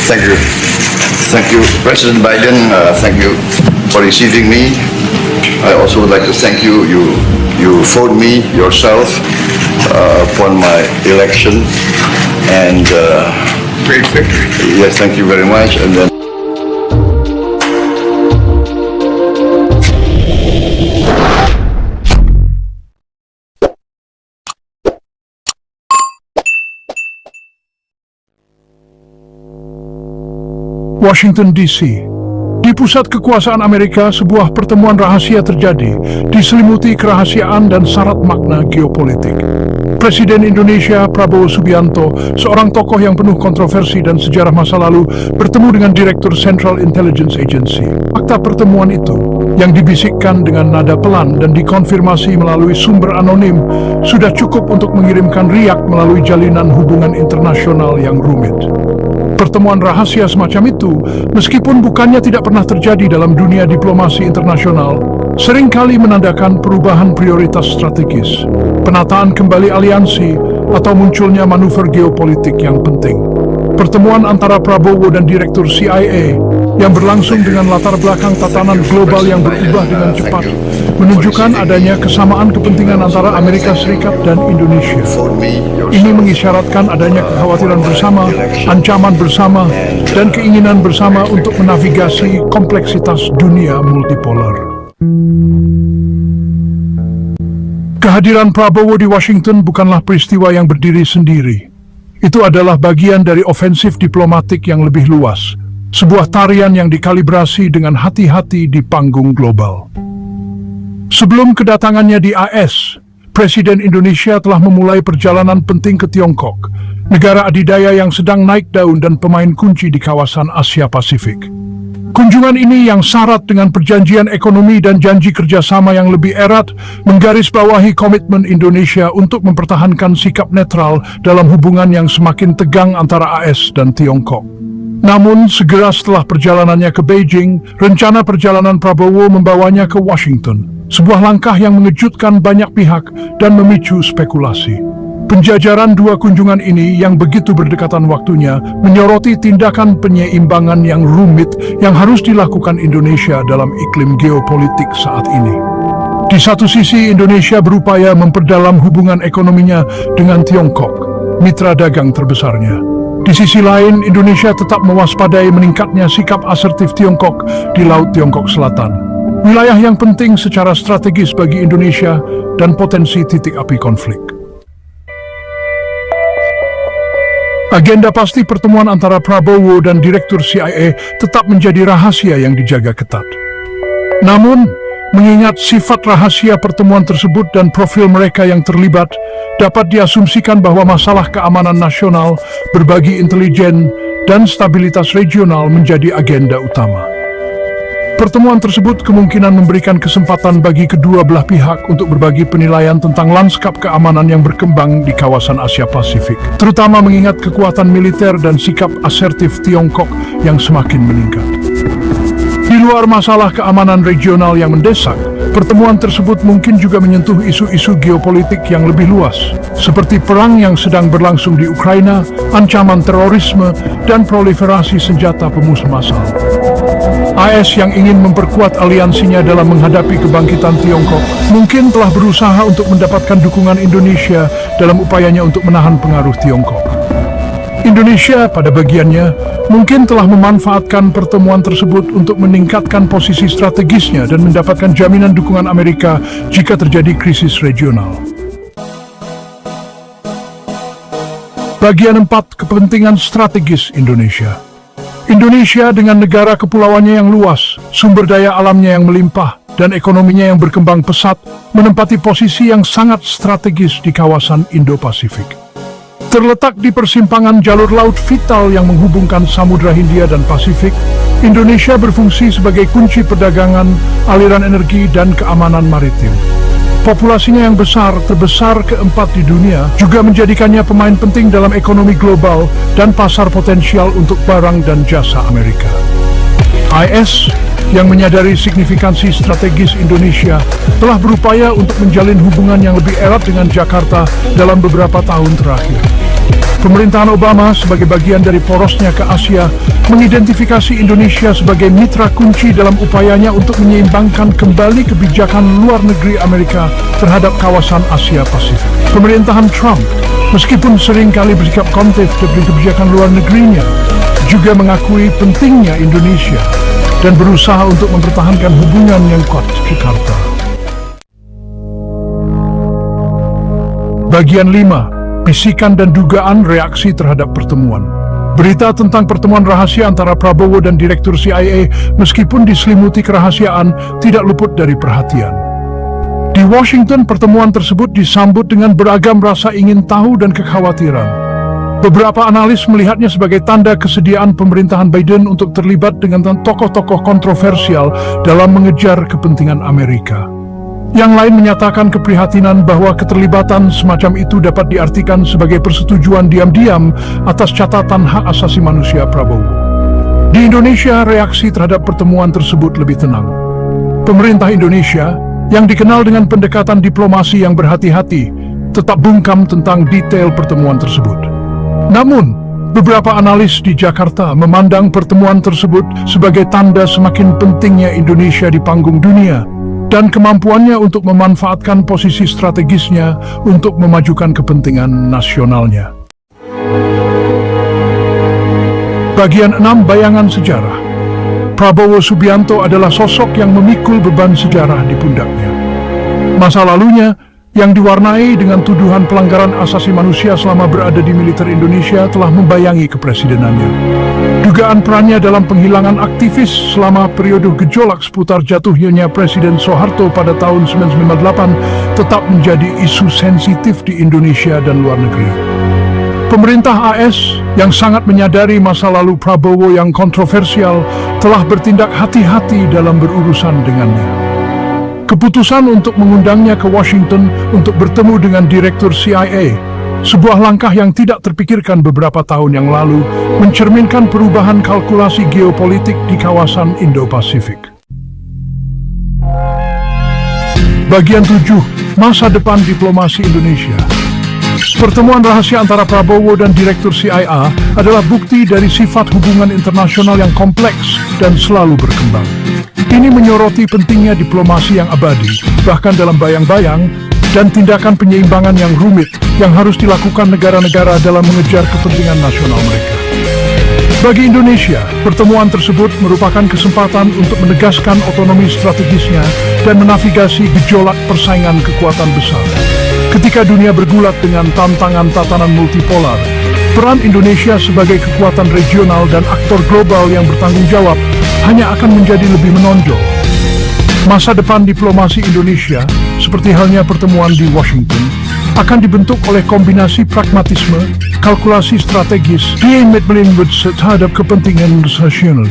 Thank you. Thank you, President Biden. Thank you for receiving me. I also would like to thank you. You voted me yourself upon my election, and great victory. Yes, thank you very much. And then. Washington DC. Di pusat kekuasaan Amerika, sebuah pertemuan rahasia terjadi, diselimuti kerahasiaan dan syarat makna geopolitik. Presiden Indonesia Prabowo Subianto, seorang tokoh yang penuh kontroversi dan sejarah masa lalu, bertemu dengan Direktur Central Intelligence Agency. Fakta pertemuan itu, yang dibisikkan dengan nada pelan dan dikonfirmasi melalui sumber anonim, sudah cukup untuk mengirimkan riak melalui jalinan hubungan internasional yang rumit. Pertemuan rahasia semacam itu, meskipun bukannya tidak pernah terjadi dalam dunia diplomasi internasional, seringkali menandakan perubahan prioritas strategis, penataan kembali aliansi, atau munculnya manuver geopolitik yang penting. Pertemuan antara Prabowo dan Direktur CIA yang berlangsung dengan latar belakang tatanan global yang berubah dengan cepat menunjukkan adanya kesamaan kepentingan antara Amerika Serikat dan Indonesia. Ini mengisyaratkan adanya kekhawatiran bersama, ancaman bersama, dan keinginan bersama untuk menavigasi kompleksitas dunia multipolar. Kehadiran Prabowo di Washington bukanlah peristiwa yang berdiri sendiri. Itu adalah bagian dari ofensif diplomatik yang lebih luas, sebuah tarian yang dikalibrasi dengan hati-hati di panggung global. Sebelum kedatangannya di AS, Presiden Indonesia telah memulai perjalanan penting ke Tiongkok, negara adidaya yang sedang naik daun dan pemain kunci di kawasan Asia Pasifik. Kunjungan ini yang syarat dengan perjanjian ekonomi dan janji kerjasama yang lebih erat, menggarisbawahi komitmen Indonesia untuk mempertahankan sikap netral dalam hubungan yang semakin tegang antara AS dan Tiongkok. Namun, segera setelah perjalanannya ke Beijing, rencana perjalanan Prabowo membawanya ke Washington, sebuah langkah yang mengejutkan banyak pihak dan memicu spekulasi. Penjajaran dua kunjungan ini yang begitu berdekatan waktunya menyoroti tindakan penyeimbangan yang rumit yang harus dilakukan Indonesia dalam iklim geopolitik saat ini. Di satu sisi, Indonesia berupaya memperdalam hubungan ekonominya dengan Tiongkok, mitra dagang terbesarnya. Di sisi lain, Indonesia tetap mewaspadai meningkatnya sikap asertif Tiongkok di Laut Tiongkok Selatan, wilayah yang penting secara strategis bagi Indonesia dan potensi titik api konflik. Agenda pasti pertemuan antara Prabowo dan Direktur CIA tetap menjadi rahasia yang dijaga ketat. Namun, mengingat sifat rahasia pertemuan tersebut dan profil mereka yang terlibat, dapat diasumsikan bahwa masalah keamanan nasional, berbagi intelijen, dan stabilitas regional menjadi agenda utama. Pertemuan tersebut kemungkinan memberikan kesempatan bagi kedua belah pihak untuk berbagi penilaian tentang lanskap keamanan yang berkembang di kawasan Asia Pasifik, terutama mengingat kekuatan militer dan sikap asertif Tiongkok yang semakin meningkat. Di luar masalah keamanan regional yang mendesak, pertemuan tersebut mungkin juga menyentuh isu-isu geopolitik yang lebih luas, seperti perang yang sedang berlangsung di Ukraina, ancaman terorisme, dan proliferasi senjata pemusnah massal. AS yang ingin memperkuat aliansinya dalam menghadapi kebangkitan Tiongkok mungkin telah berusaha untuk mendapatkan dukungan Indonesia dalam upayanya untuk menahan pengaruh Tiongkok. Indonesia pada bagiannya mungkin telah memanfaatkan pertemuan tersebut untuk meningkatkan posisi strategisnya dan mendapatkan jaminan dukungan Amerika jika terjadi krisis regional. Bagian 4, kepentingan strategis Indonesia. Indonesia dengan negara kepulauannya yang luas, sumber daya alamnya yang melimpah, dan ekonominya yang berkembang pesat, menempati posisi yang sangat strategis di kawasan Indo-Pasifik. Terletak di persimpangan jalur laut vital yang menghubungkan Samudra Hindia dan Pasifik, Indonesia berfungsi sebagai kunci perdagangan, aliran energi, dan keamanan maritim. Populasinya yang besar, terbesar keempat di dunia, juga menjadikannya pemain penting dalam ekonomi global dan pasar potensial untuk barang dan jasa Amerika. AS yang menyadari signifikansi strategis Indonesia telah berupaya untuk menjalin hubungan yang lebih erat dengan Jakarta dalam beberapa tahun terakhir. Pemerintahan Obama sebagai bagian dari porosnya ke Asia mengidentifikasi Indonesia sebagai mitra kunci dalam upayanya untuk menyeimbangkan kembali kebijakan luar negeri Amerika terhadap kawasan Asia Pasifik. Pemerintahan Trump, meskipun seringkali bersikap kontra dengan kebijakan luar negerinya, juga mengakui pentingnya Indonesia dan berusaha untuk mempertahankan hubungan yang kuat Jakarta. Bagian 5. Bisikan dan dugaan reaksi terhadap pertemuan. Berita tentang pertemuan rahasia antara Prabowo dan Direktur CIA, meskipun diselimuti kerahasiaan, tidak luput dari perhatian. Di Washington, pertemuan tersebut disambut dengan beragam rasa ingin tahu dan kekhawatiran. Beberapa analis melihatnya sebagai tanda kesediaan pemerintahan Biden untuk terlibat dengan tokoh-tokoh kontroversial dalam mengejar kepentingan Amerika. Yang lain menyatakan keprihatinan bahwa keterlibatan semacam itu dapat diartikan sebagai persetujuan diam-diam atas catatan hak asasi manusia Prabowo. Di Indonesia, reaksi terhadap pertemuan tersebut lebih tenang. Pemerintah Indonesia, yang dikenal dengan pendekatan diplomasi yang berhati-hati, tetap bungkam tentang detail pertemuan tersebut. Namun, beberapa analis di Jakarta memandang pertemuan tersebut sebagai tanda semakin pentingnya Indonesia di panggung dunia dan kemampuannya untuk memanfaatkan posisi strategisnya untuk memajukan kepentingan nasionalnya. Bagian 6. Bayangan sejarah. Prabowo Subianto adalah sosok yang memikul beban sejarah di pundaknya. Masa lalunya, yang diwarnai dengan tuduhan pelanggaran asasi manusia selama berada di militer Indonesia, telah membayangi kepresidenannya. Dugaan perannya dalam penghilangan aktivis selama periode gejolak seputar jatuhnya Presiden Soeharto pada tahun 1998 tetap menjadi isu sensitif di Indonesia dan luar negeri. Pemerintah AS yang sangat menyadari masa lalu Prabowo yang kontroversial telah bertindak hati-hati dalam berurusan dengannya. Keputusan untuk mengundangnya ke Washington untuk bertemu dengan Direktur CIA, sebuah langkah yang tidak terpikirkan beberapa tahun yang lalu, mencerminkan perubahan kalkulasi geopolitik di kawasan Indo-Pasifik. Bagian 7. Masa depan diplomasi Indonesia. Pertemuan rahasia antara Prabowo dan Direktur CIA adalah bukti dari sifat hubungan internasional yang kompleks dan selalu berkembang. Ini menyoroti pentingnya diplomasi yang abadi, bahkan dalam bayang-bayang, dan tindakan penyeimbangan yang rumit yang harus dilakukan negara-negara dalam mengejar kepentingan nasional mereka. Bagi Indonesia, pertemuan tersebut merupakan kesempatan untuk menegaskan otonomi strategisnya dan menavigasi gejolak persaingan kekuatan besar. Ketika dunia bergulat dengan tantangan tatanan multipolar, peran Indonesia sebagai kekuatan regional dan aktor global yang bertanggung jawab hanya akan menjadi lebih menonjol. Masa depan diplomasi Indonesia, seperti halnya pertemuan di Washington, akan dibentuk oleh kombinasi pragmatisme, kalkulasi strategis, terhadap kepentingan nasional.